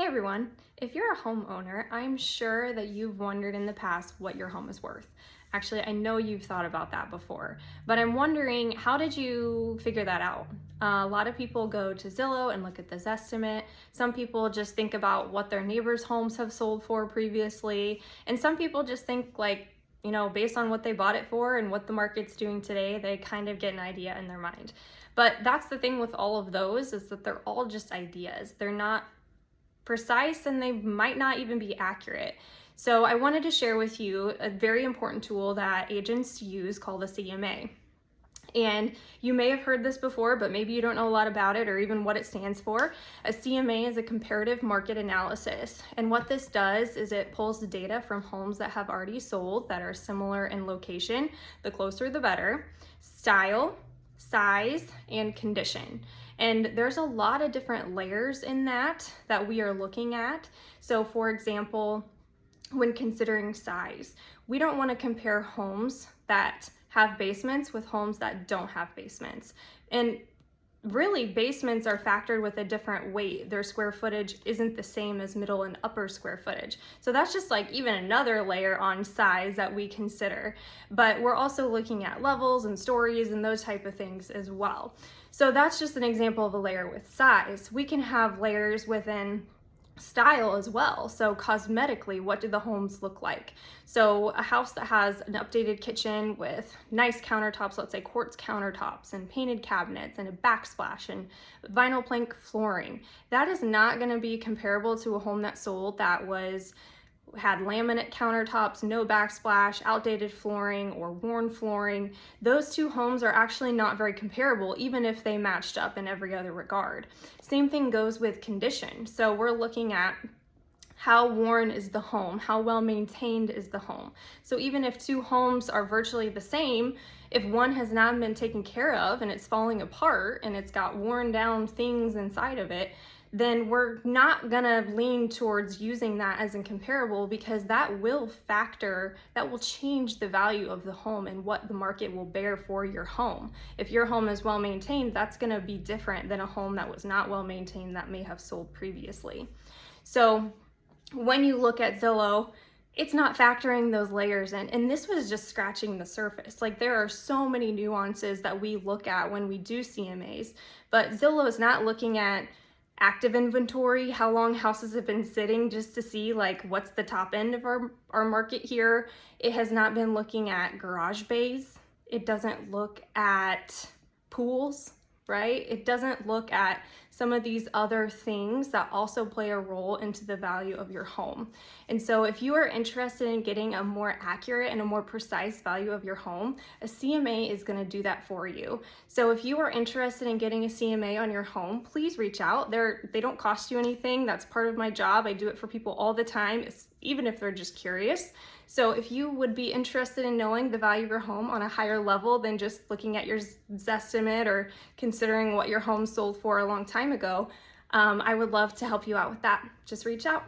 Hey everyone, if you're a homeowner, I'm sure that you've wondered in the past what your home is worth. Actually, I know you've thought about that before, but I'm wondering, how did you figure that out? A lot of people go to Zillow and look at this estimate. Some people just think about what their neighbors' homes have sold for previously, and some people just think based on what they bought it for and what the market's doing today, they kind of get an idea in their mind. But that's the thing with all of those, is that they're all just ideas. They're not precise and they might not even be accurate. So I wanted to share with you a very important tool that agents use called a CMA. And you may have heard this before, but maybe you don't know a lot about it or even what it stands for. A CMA is a comparative market analysis. And what this does is it pulls the data from homes that have already sold that are similar in location, the closer the better, style, size, and condition. And there's a lot of different layers in that we are looking at. So for example, when considering size, we don't want to compare homes that have basements with homes that don't have basements. And really, basements are factored with a different weight. Their square footage isn't the same as middle and upper square footage. So that's just like even another layer on size that we consider. But we're also looking at levels and stories and those type of things as well. So that's just an example of a layer with size. We can have layers within style as well. So cosmetically, what do the homes look like? So a house that has an updated kitchen with nice countertops, let's say quartz countertops and painted cabinets and a backsplash and vinyl plank flooring, that is not going to be comparable to a home that sold that had laminate countertops, no backsplash, outdated flooring, or worn flooring. Those two homes are actually not very comparable, even if they matched up in every other regard. Same thing goes with condition. So we're looking at how worn is the home, how well maintained is the home. So even if two homes are virtually the same, if one has not been taken care of and it's falling apart and it's got worn down things inside of it, then we're not gonna lean towards using that as incomparable, because that will change the value of the home and what the market will bear for your home. If your home is well maintained, that's gonna be different than a home that was not well maintained that may have sold previously. So when you look at Zillow, it's not factoring those layers in. And this was just scratching the surface. Like, there are so many nuances that we look at when we do CMAs, but Zillow is not looking at active inventory, how long houses have been sitting, just to see like what's the top end of our market here. It has not been looking at garage bays. It doesn't look at pools, right? It doesn't look at some of these other things that also play a role into the value of your home. And so if you are interested in getting a more accurate and a more precise value of your home, a CMA is going to do that for you. So if you are interested in getting a CMA on your home, please reach out. They don't cost you anything. That's part of my job. I do it for people all the time, even if they're just curious. So if you would be interested in knowing the value of your home on a higher level than just looking at your Zestimate or considering what your home sold for a long time ago, I would love to help you out with that. Just reach out.